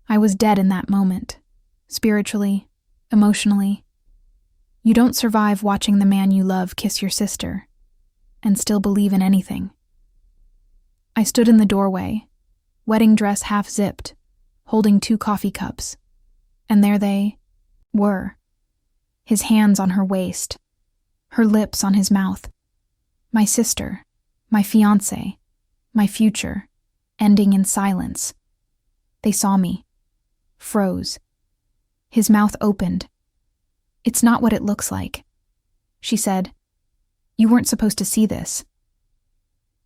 I was dead in that moment, spiritually, emotionally. You don't survive watching the man you love kiss your sister and still believe in anything. I stood in the doorway, wedding dress half zipped, holding 2 coffee cups, and there they were, his hands on her waist, her lips on his mouth. My sister, my fiancé, my future, ending in silence. They saw me, froze. His mouth opened. "It's not what it looks like," she said. "You weren't supposed to see this."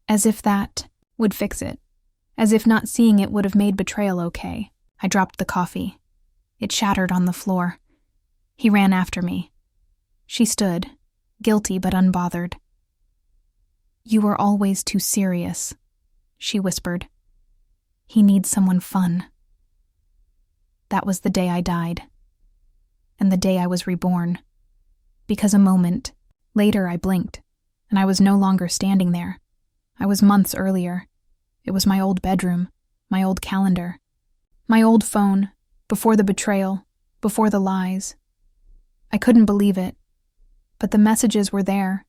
As if that would fix it. As if not seeing it would have made betrayal okay. I dropped the coffee. It shattered on the floor. He ran after me. She stood, guilty but unbothered. "You were always too serious," she whispered. "He needs someone fun." That was the day I died. And the day I was reborn. Because a moment later I blinked, and I was no longer standing there. I was months earlier. It was my old bedroom, my old calendar, my old phone, before the betrayal, before the lies. I couldn't believe it, but the messages were there,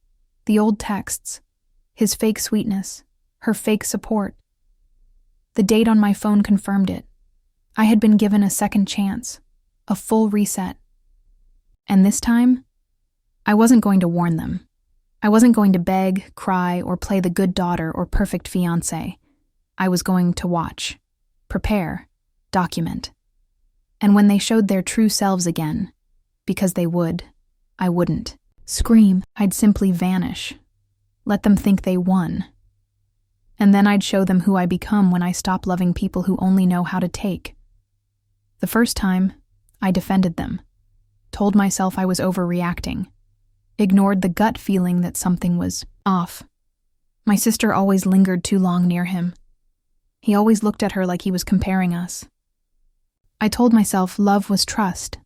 the old texts, his fake sweetness, her fake support. The date on my phone confirmed it. I had been given a second chance, a full reset. And this time, I wasn't going to warn them. I wasn't going to beg, cry, or play the good daughter or perfect fiancé. I was going to watch, prepare, document. And when they showed their true selves again, because they would, I wouldn't scream. I'd simply vanish. Let them think they won. And then I'd show them who I become when I stop loving people who only know how to take. The first time, I defended them, told myself I was overreacting, ignored the gut feeling that something was off. My sister always lingered too long near him. He always looked at her like he was comparing us. I told myself love was trust.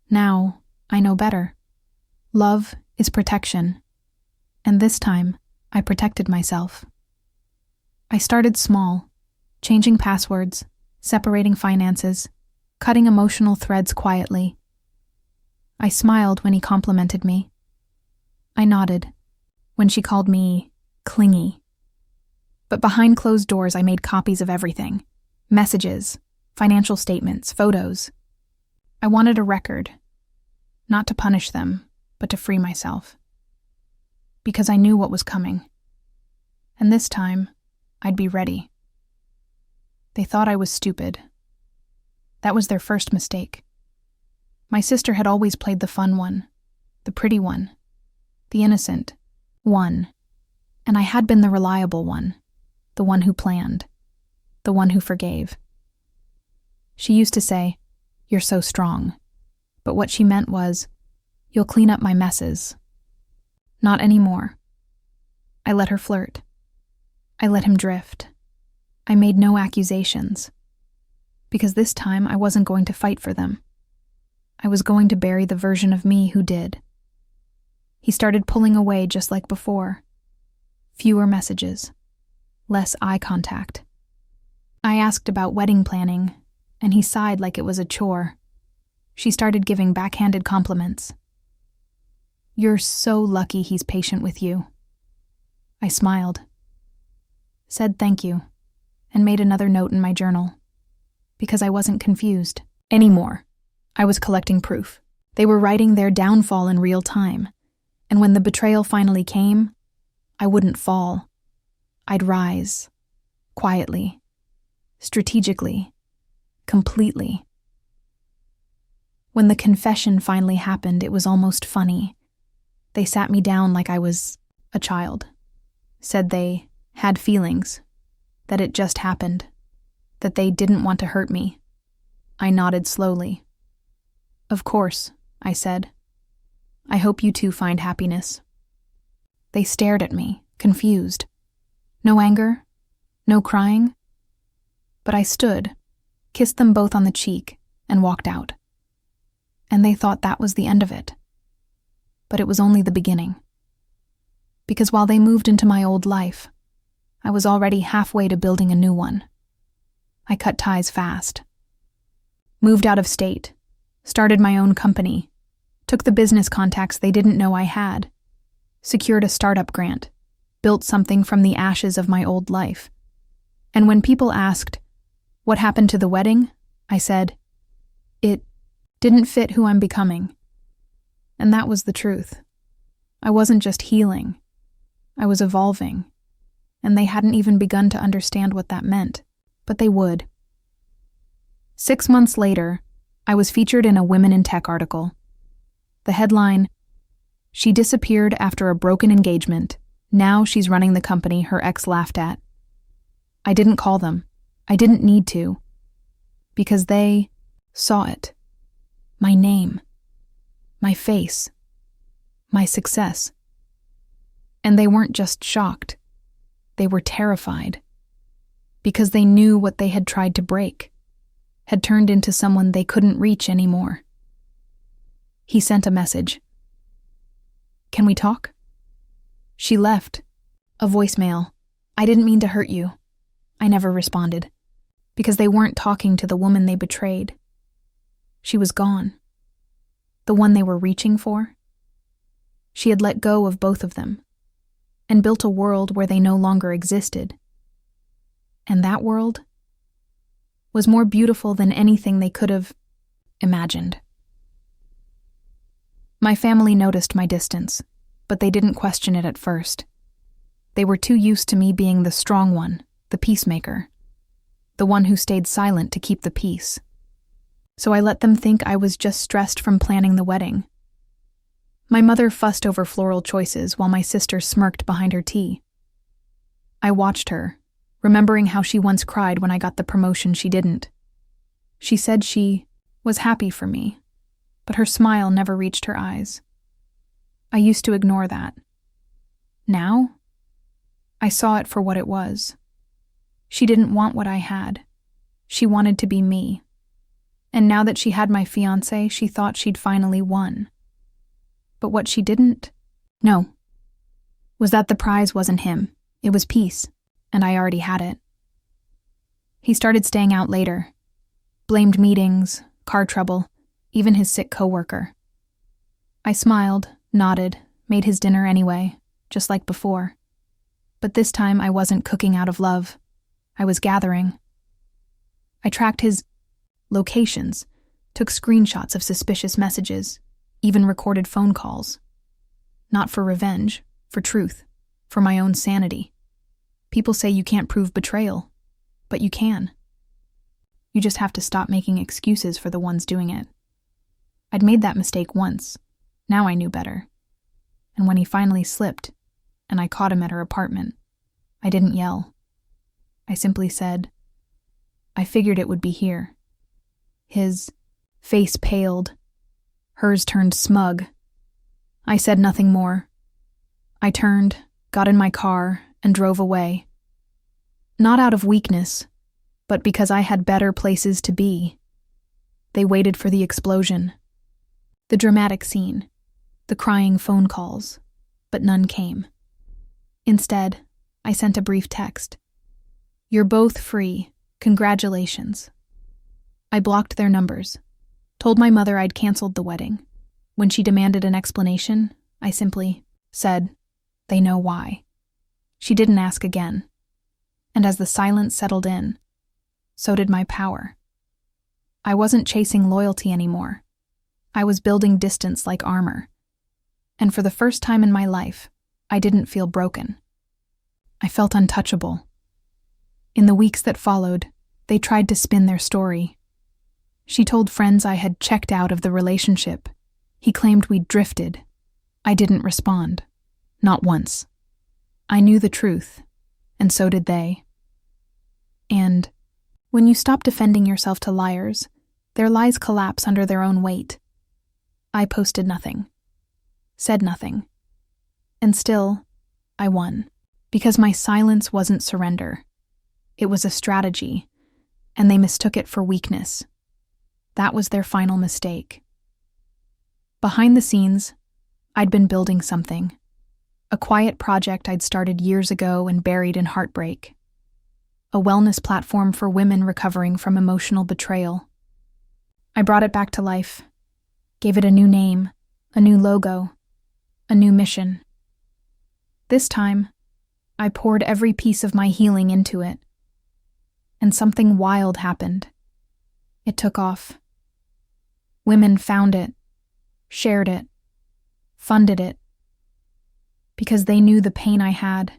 Now, I know better. Love is protection. And this time, I protected myself. I started small, changing passwords, separating finances, cutting emotional threads quietly. I smiled when he complimented me. I nodded when she called me clingy. But behind closed doors, I made copies of everything. Messages, financial statements, photos. I wanted a record, not to punish them, but to free myself. Because I knew what was coming. And this time, I'd be ready. They thought I was stupid. That was their first mistake. My sister had always played the fun one, the pretty one, the innocent one, and I had been the reliable one, the one who planned, the one who forgave. She used to say, "You're so strong," but what she meant was, "You'll clean up my messes." Not anymore. I let her flirt. I let him drift. I made no accusations. Because this time I wasn't going to fight for them. I was going to bury the version of me who did. He started pulling away just like before. Fewer messages. Less eye contact. I asked about wedding planning, and he sighed like it was a chore. She started giving backhanded compliments. "You're so lucky he's patient with you." I smiled, said thank you, and made another note in my journal. Because I wasn't confused anymore. I was collecting proof. They were writing their downfall in real time, and when the betrayal finally came, I wouldn't fall. I'd rise, quietly, strategically, completely. When the confession finally happened, it was almost funny. They sat me down like I was a child, said they had feelings, that it just happened, that they didn't want to hurt me. I nodded slowly. "Of course," I said. "I hope you two find happiness." They stared at me, confused. No anger, no crying. But I stood, kissed them both on the cheek, and walked out. And they thought that was the end of it. But it was only the beginning. Because while they moved into my old life, I was already halfway to building a new one. I cut ties fast. Moved out of state, started my own company, took the business contacts they didn't know I had, secured a startup grant, built something from the ashes of my old life. And when people asked, what happened to the wedding? I said, it didn't fit who I'm becoming. And that was the truth. I wasn't just healing. I was evolving. And they hadn't even begun to understand what that meant. But they would. 6 months later, I was featured in a Women in Tech article. The headline, "She disappeared after a broken engagement. Now she's running the company her ex laughed at." I didn't call them. I didn't need to. Because they saw it. My name. My face. My success. And they weren't just shocked. They were terrified. Because they knew what they had tried to break had turned into someone they couldn't reach anymore. He sent a message. "Can we talk?" She left. A voicemail. "I didn't mean to hurt you." I never responded. Because they weren't talking to the woman they betrayed. She was gone. The one they were reaching for. She had let go of both of them and built a world where they no longer existed. And that world was more beautiful than anything they could have imagined. My family noticed my distance, but they didn't question it at first. They were too used to me being the strong one, the peacemaker, the one who stayed silent to keep the peace. So I let them think I was just stressed from planning the wedding. My mother fussed over floral choices while my sister smirked behind her tea. I watched her, remembering how she once cried when I got the promotion she didn't. She said she was happy for me, but her smile never reached her eyes. I used to ignore that. Now, I saw it for what it was. She didn't want what I had. She wanted to be me. And now that she had my fiancé, she thought she'd finally won. But what she didn't know was that the prize wasn't him. It was peace, and I already had it. He started staying out later. Blamed meetings, car trouble, even his sick coworker. I smiled, nodded, made his dinner anyway, just like before. But this time I wasn't cooking out of love. I was gathering. I tracked his locations, took screenshots of suspicious messages, even recorded phone calls. Not for revenge, for truth, for my own sanity. People say you can't prove betrayal, but you can. You just have to stop making excuses for the ones doing it. I'd made that mistake once. Now I knew better. And when he finally slipped, and I caught him at her apartment, I didn't yell. I simply said, "I figured it would be here." His face paled. Hers turned smug. I said nothing more. I turned, got in my car, and drove away. Not out of weakness, but because I had better places to be. They waited for the explosion, the dramatic scene, the crying phone calls, but none came. Instead, I sent a brief text. "You're both free. Congratulations." I blocked their numbers, told my mother I'd canceled the wedding. When she demanded an explanation, I simply said, "They know why." She didn't ask again. And as the silence settled in, so did my power. I wasn't chasing loyalty anymore. I was building distance like armor. And for the first time in my life, I didn't feel broken. I felt untouchable. In the weeks that followed, they tried to spin their story. She told friends I had checked out of the relationship. He claimed we'd drifted. I didn't respond. Not once. I knew the truth, and so did they. And when you stop defending yourself to liars, their lies collapse under their own weight. I posted nothing, said nothing, and still, I won, because my silence wasn't surrender. It was a strategy, and they mistook it for weakness. That was their final mistake. Behind the scenes, I'd been building something. A quiet project I'd started years ago and buried in heartbreak. A wellness platform for women recovering from emotional betrayal. I brought it back to life, gave it a new name, a new logo, a new mission. This time, I poured every piece of my healing into it. And something wild happened. It took off. Women found it, shared it, funded it, because they knew the pain I had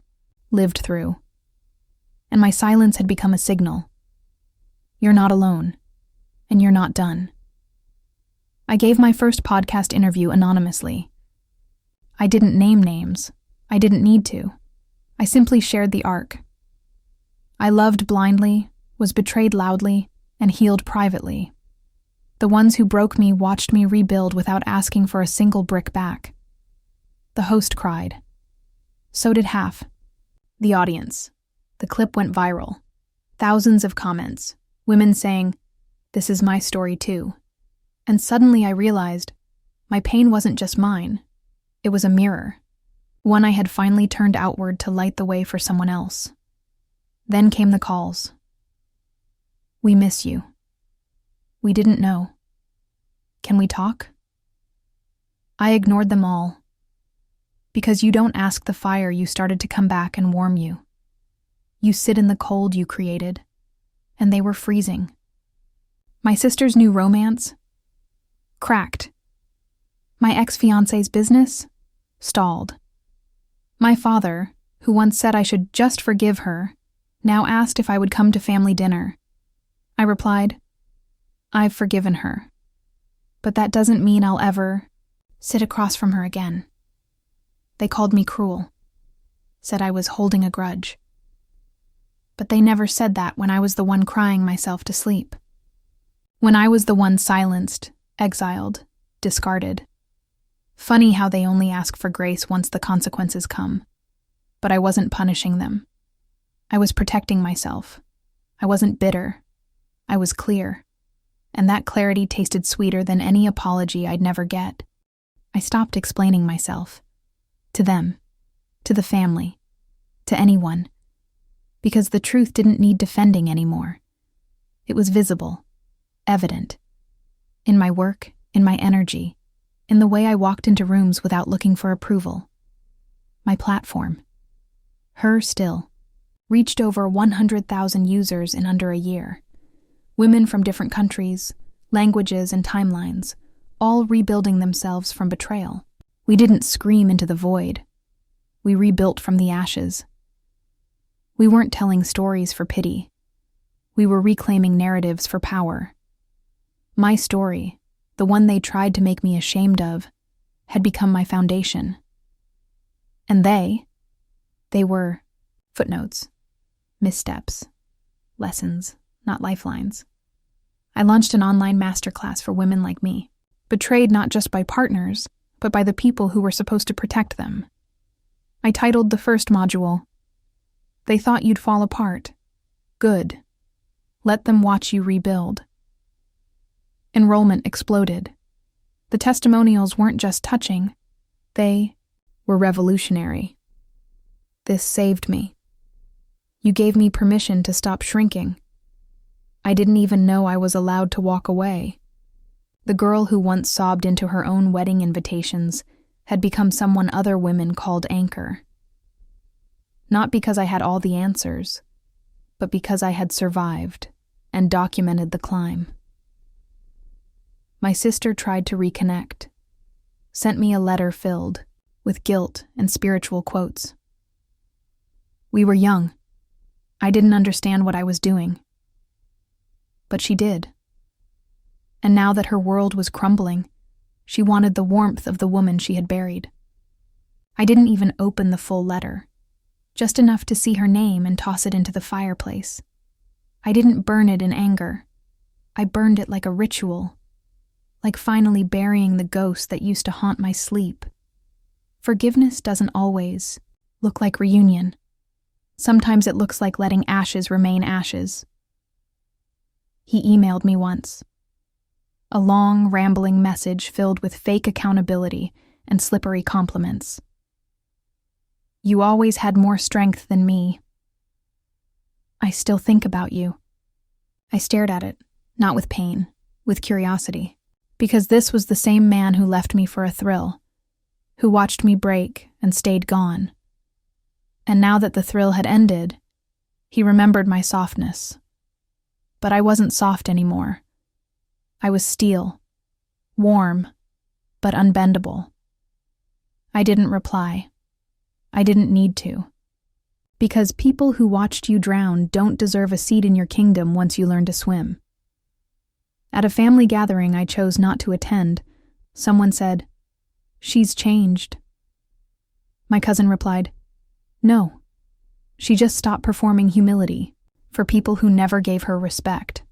lived through. And my silence had become a signal. You're not alone, and you're not done. I gave my first podcast interview anonymously. I didn't name names. I didn't need to. I simply shared the arc. I loved blindly, was betrayed loudly, and healed privately. The ones who broke me watched me rebuild without asking for a single brick back. The host cried. So did half. The audience. The clip went viral. Thousands of comments. Women saying, "This is my story too." And suddenly I realized my pain wasn't just mine. It was a mirror. One I had finally turned outward to light the way for someone else. Then came the calls. "We miss you. We didn't know. Can we talk?" I ignored them all. Because you don't ask the fire you started to come back and warm you. You sit in the cold you created, and they were freezing. My sister's new romance? Cracked. My ex-fiancé's business? Stalled. My father, who once said I should just forgive her, now asked if I would come to family dinner. I replied, "I've forgiven her, but that doesn't mean I'll ever sit across from her again." They called me cruel, said I was holding a grudge. But they never said that when I was the one crying myself to sleep. When I was the one silenced, exiled, discarded. Funny how they only ask for grace once the consequences come. But I wasn't punishing them. I was protecting myself. I wasn't bitter. I was clear. And that clarity tasted sweeter than any apology I'd never get. I stopped explaining myself. To them. To the family. To anyone. Because the truth didn't need defending anymore. It was visible. Evident. In my work, in my energy, in the way I walked into rooms without looking for approval. My platform. Her Still. Reached over 100,000 users in under a year. Women from different countries, languages, and timelines, all rebuilding themselves from betrayal. We didn't scream into the void. We rebuilt from the ashes. We weren't telling stories for pity. We were reclaiming narratives for power. My story, the one they tried to make me ashamed of, had become my foundation. And they were footnotes, missteps, lessons, not lifelines. I launched an online masterclass for women like me, betrayed not just by partners, but by the people who were supposed to protect them. I titled the first module, "They Thought You'd Fall Apart. Good. Let Them Watch You Rebuild." Enrollment exploded. The testimonials weren't just touching, they were revolutionary. This saved me. You gave me permission to stop shrinking. I didn't even know I was allowed to walk away. The girl who once sobbed into her own wedding invitations had become someone other women called anchor. Not because I had all the answers, but because I had survived and documented the climb. My sister tried to reconnect, sent me a letter filled with guilt and spiritual quotes. We were young. I didn't understand what I was doing. But she did. And now that her world was crumbling, she wanted the warmth of the woman she had buried. I didn't even open the full letter, just enough to see her name and toss it into the fireplace. I didn't burn it in anger. I burned it like a ritual, like finally burying the ghost that used to haunt my sleep. Forgiveness doesn't always look like reunion. Sometimes it looks like letting ashes remain ashes. He emailed me once. A long, rambling message filled with fake accountability and slippery compliments. "You always had more strength than me. I still think about you." I stared at it, not with pain, with curiosity, because this was the same man who left me for a thrill, who watched me break and stayed gone. And now that the thrill had ended, he remembered my softness. But I wasn't soft anymore. I was steel, warm, but unbendable. I didn't reply. I didn't need to. Because people who watched you drown don't deserve a seat in your kingdom once you learn to swim. At a family gathering I chose not to attend, someone said, "She's changed." My cousin replied, "No, she just stopped performing humility for people who never gave her respect."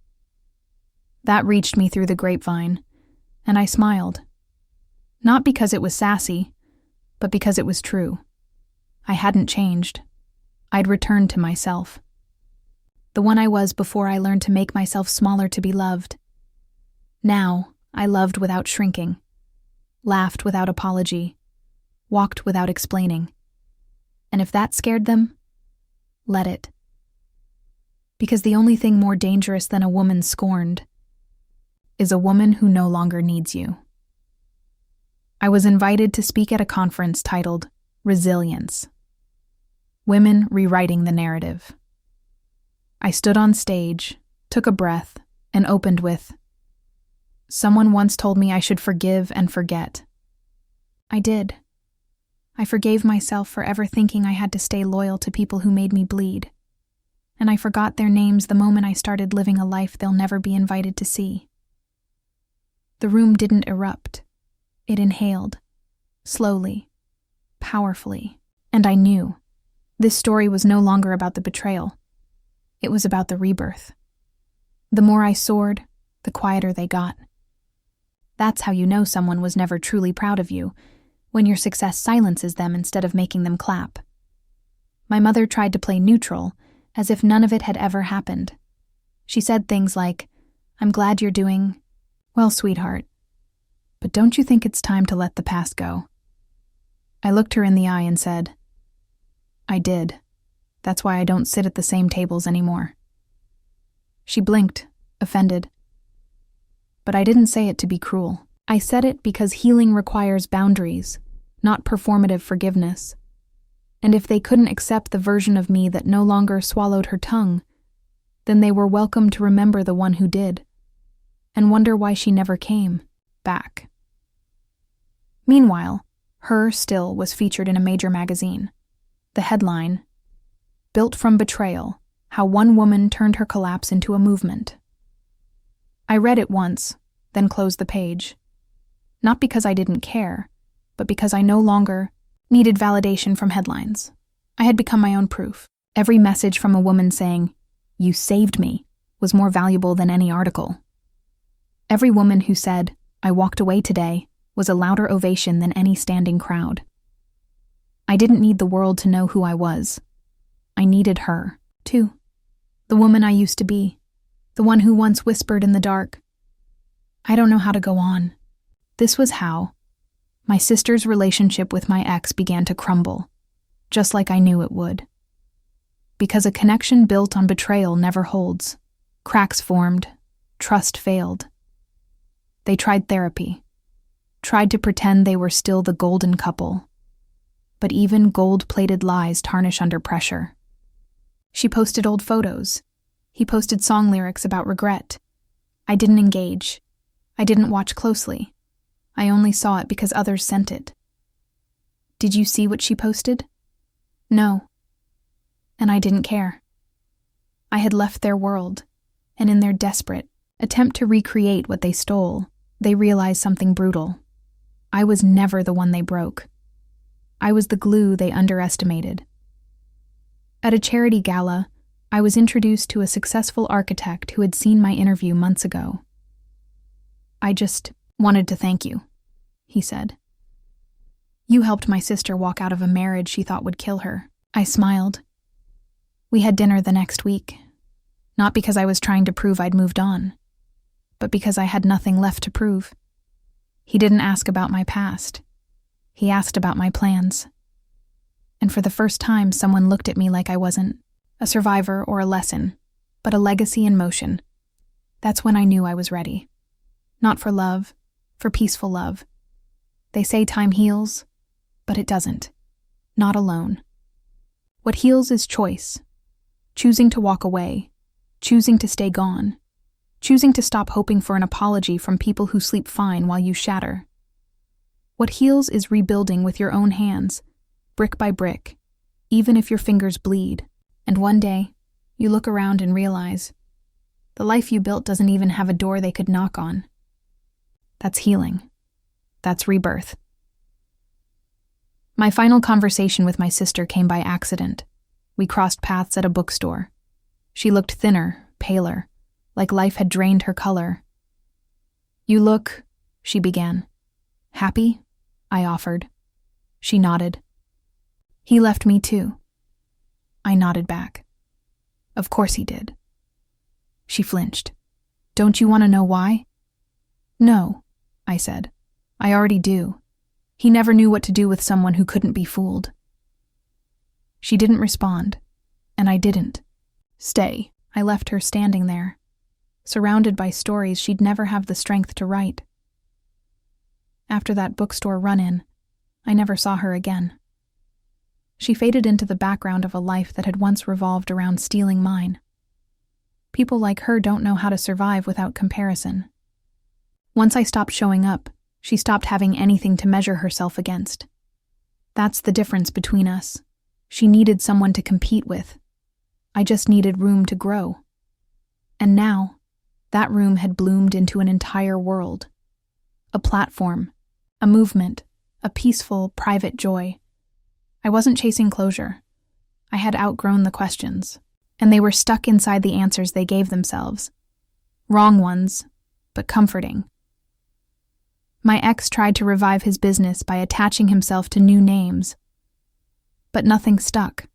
That reached me through the grapevine, and I smiled. Not because it was sassy, but because it was true. I hadn't changed. I'd returned to myself. The one I was before I learned to make myself smaller to be loved. Now, I loved without shrinking, laughed without apology, walked without explaining. And if that scared them, let it. Because the only thing more dangerous than a woman scorned is a woman who no longer needs you. I was invited to speak at a conference titled Resilience: Women Rewriting the Narrative. I stood on stage, took a breath, and opened with, "Someone once told me I should forgive and forget." I did. I forgave myself for ever thinking I had to stay loyal to people who made me bleed. And I forgot their names the moment I started living a life they'll never be invited to see. The room didn't erupt. It inhaled, slowly, powerfully, and I knew this story was no longer about the betrayal. It was about the rebirth. The more I soared, the quieter they got. That's how you know someone was never truly proud of you, when your success silences them instead of making them clap. My mother tried to play neutral, as if none of it had ever happened. She said things like, "I'm glad you're doing well, sweetheart, but don't you think it's time to let the past go?" I looked her in the eye and said, "I did. That's why I don't sit at the same tables anymore." She blinked, offended. But I didn't say it to be cruel. I said it because healing requires boundaries, not performative forgiveness. And if they couldn't accept the version of me that no longer swallowed her tongue, then they were welcome to remember the one who did, and wonder why she never came back. Meanwhile, Her still was featured in a major magazine. The headline, "Built from Betrayal: How One Woman Turned Her Collapse into a Movement." I read it once, then closed the page. Not because I didn't care, but because I no longer needed validation from headlines. I had become my own proof. Every message from a woman saying, "You saved me," was more valuable than any article. Every woman who said, "I walked away today," was a louder ovation than any standing crowd. I didn't need the world to know who I was. I needed her, too. The woman I used to be. The one who once whispered in the dark, "I don't know how to go on." This was how my sister's relationship with my ex began to crumble, just like I knew it would. Because a connection built on betrayal never holds. Cracks formed, trust failed. They tried therapy, tried to pretend they were still the golden couple. But even gold-plated lies tarnish under pressure. She posted old photos. He posted song lyrics about regret. I didn't engage. I didn't watch closely. I only saw it because others sent it. Did you see what she posted? No. And I didn't care. I had left their world, and in their desperate attempt to recreate what they stole, they realized something brutal. I was never the one they broke. I was the glue they underestimated. At a charity gala, I was introduced to a successful architect who had seen my interview months ago. "I just wanted to thank you," he said. "You helped my sister walk out of a marriage she thought would kill her." I smiled. We had dinner the next week, not because I was trying to prove I'd moved on, but because I had nothing left to prove. He didn't ask about my past. He asked about my plans. And for the first time, someone looked at me like I wasn't a survivor or a lesson, but a legacy in motion. That's when I knew I was ready. Not for love, for peaceful love. They say time heals, but it doesn't. Not alone. What heals is choice. Choosing to walk away. Choosing to stay gone. Choosing to stop hoping for an apology from people who sleep fine while you shatter. What heals is rebuilding with your own hands, brick by brick, even if your fingers bleed. And one day, you look around and realize, the life you built doesn't even have a door they could knock on. That's healing. That's rebirth. My final conversation with my sister came by accident. We crossed paths at a bookstore. She looked thinner, paler, like life had drained her color. "You look," she began. "Happy?" I offered. She nodded. "He left me too." I nodded back. "Of course he did." She flinched. "Don't you want to know why?" "No," I said. "I already do. He never knew what to do with someone who couldn't be fooled." She didn't respond, and I didn't. Stay. I left her standing there, surrounded by stories she'd never have the strength to write. After that bookstore run-in, I never saw her again. She faded into the background of a life that had once revolved around stealing mine. People like her don't know how to survive without comparison. Once I stopped showing up, she stopped having anything to measure herself against. That's the difference between us. She needed someone to compete with. I just needed room to grow. And now, that room had bloomed into an entire world. A platform, a movement, a peaceful, private joy. I wasn't chasing closure. I had outgrown the questions, and they were stuck inside the answers they gave themselves. Wrong ones, but comforting. My ex tried to revive his business by attaching himself to new names. But nothing stuck.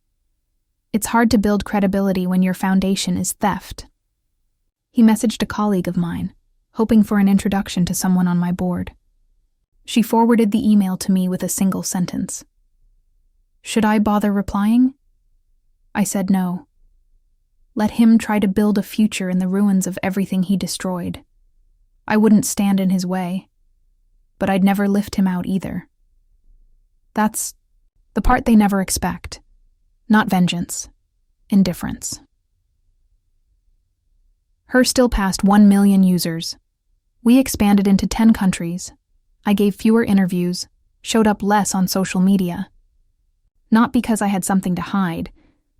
It's hard to build credibility when your foundation is theft. He messaged a colleague of mine, hoping for an introduction to someone on my board. She forwarded the email to me with a single sentence. Should I bother replying? I said no. Let him try to build a future in the ruins of everything he destroyed. I wouldn't stand in his way, but I'd never lift him out either. That's the part they never expect. Not vengeance, indifference. Her still passed 1 million users. We expanded into 10 countries. I gave fewer interviews, showed up less on social media. Not because I had something to hide,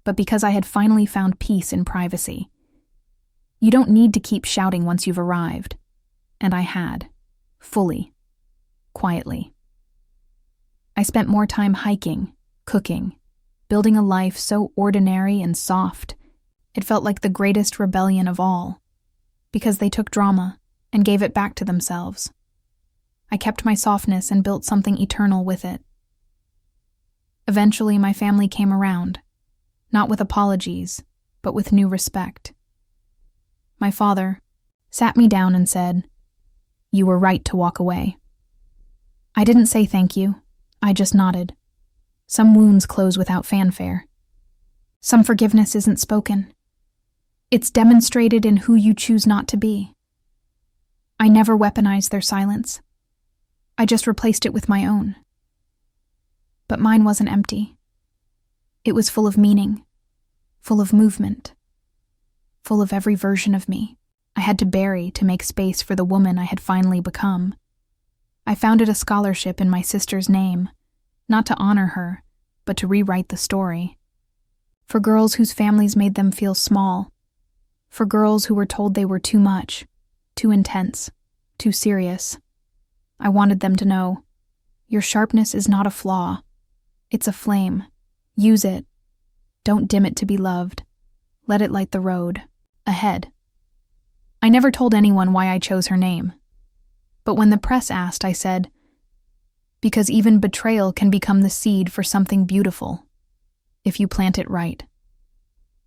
but because I had finally found peace in privacy. You don't need to keep shouting once you've arrived. And I had. Fully. Quietly. I spent more time hiking, cooking, building a life so ordinary and soft, it felt like the greatest rebellion of all, because they took drama and gave it back to themselves. I kept my softness and built something eternal with it. Eventually, my family came around, not with apologies, but with new respect. My father sat me down and said, "You were right to walk away." I didn't say thank you, I just nodded. Some wounds close without fanfare. Some forgiveness isn't spoken. It's demonstrated in who you choose not to be. I never weaponized their silence. I just replaced it with my own. But mine wasn't empty. It was full of meaning, full of movement, full of every version of me I had to bury to make space for the woman I had finally become. I founded a scholarship in my sister's name, not to honor her, but to rewrite the story. For girls whose families made them feel small. For girls who were told they were too much, too intense, too serious. I wanted them to know, your sharpness is not a flaw. It's a flame. Use it. Don't dim it to be loved. Let it light the road. Ahead. I never told anyone why I chose her name. But when the press asked, I said, because even betrayal can become the seed for something beautiful, if you plant it right.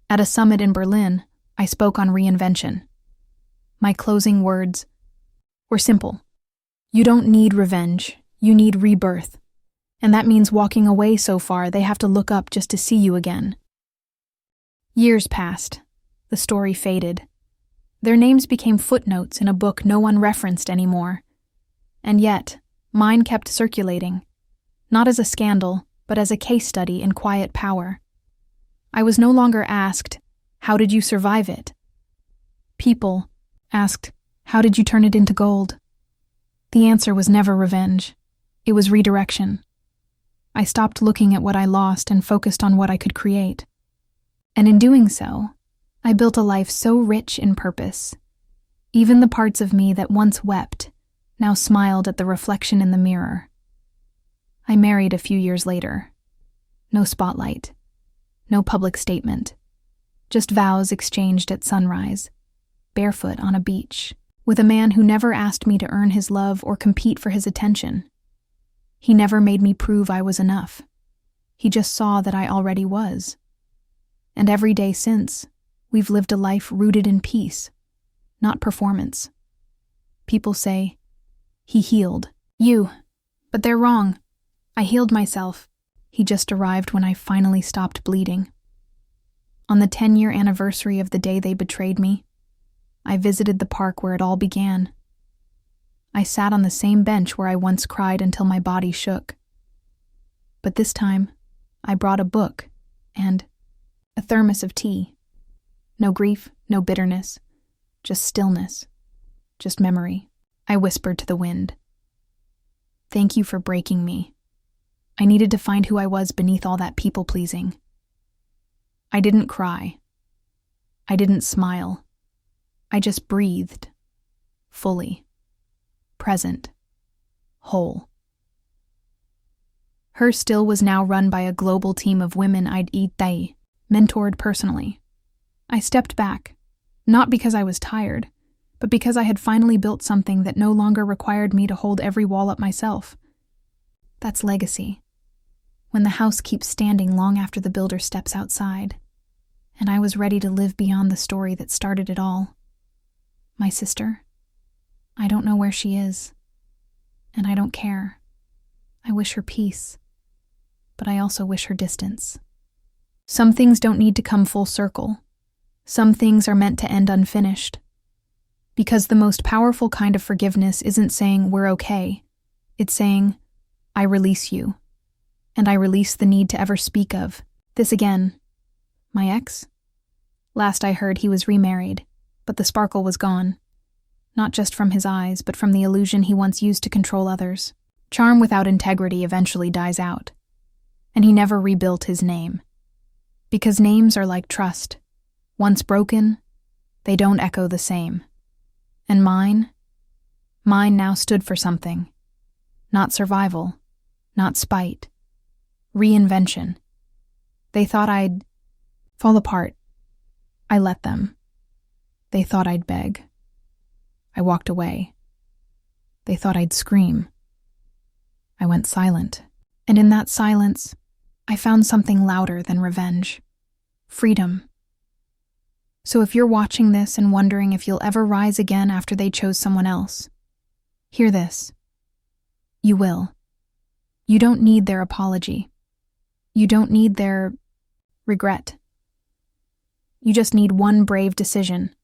At a summit in Berlin, I spoke on reinvention. My closing words were simple. You don't need revenge, you need rebirth. And that means walking away so far they have to look up just to see you again. Years passed. The story faded. Their names became footnotes in a book no one referenced anymore. And yet, mine kept circulating, not as a scandal, but as a case study in quiet power. I was no longer asked, "How did you survive it?" People asked, "How did you turn it into gold?" The answer was never revenge. It was redirection. I stopped looking at what I lost and focused on what I could create. And in doing so, I built a life so rich in purpose. Even the parts of me that once wept now smiled at the reflection in the mirror. I married a few years later. No spotlight. No public statement. Just vows exchanged at sunrise, barefoot on a beach, with a man who never asked me to earn his love or compete for his attention. He never made me prove I was enough. He just saw that I already was. And every day since, we've lived a life rooted in peace, not performance. People say, "He healed you," but they're wrong. I healed myself. He just arrived when I finally stopped bleeding. On the 10-year anniversary of the day they betrayed me, I visited the park where it all began. I sat on the same bench where I once cried until my body shook. But this time, I brought a book and a thermos of tea. No grief, no bitterness, just stillness, just memory. I whispered to the wind. "Thank you for breaking me. I needed to find who I was beneath all that people-pleasing." I didn't cry. I didn't smile. I just breathed, fully, present, whole. Her Still was now run by a global team of women I'd mentored personally. I stepped back, not because I was tired, but because I had finally built something that no longer required me to hold every wall up myself. That's legacy. When the house keeps standing long after the builder steps outside, and I was ready to live beyond the story that started it all. My sister, I don't know where she is, and I don't care. I wish her peace, but I also wish her distance. Some things don't need to come full circle. Some things are meant to end unfinished. Because the most powerful kind of forgiveness isn't saying we're okay. It's saying, I release you. And I release the need to ever speak of this again. My ex? Last I heard, he was remarried, but the sparkle was gone. Not just from his eyes, but from the illusion he once used to control others. Charm without integrity eventually dies out. And he never rebuilt his name. Because names are like trust. Once broken, they don't echo the same. And mine now stood for something. Not survival, not spite. Reinvention. They thought I'd fall apart. I let them. They thought I'd beg. I walked away. They thought I'd scream. I went silent. And in that silence, I found something louder than revenge. Freedom. So if you're watching this and wondering if you'll ever rise again after they chose someone else, hear this. You will. You don't need their apology. You don't need their regret. You just need one brave decision,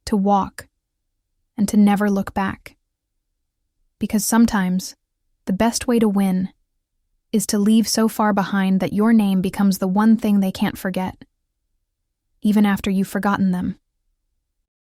to walk, and to never look back. Because sometimes, the best way to win is to leave so far behind that your name becomes the one thing they can't forget, even after you've forgotten them.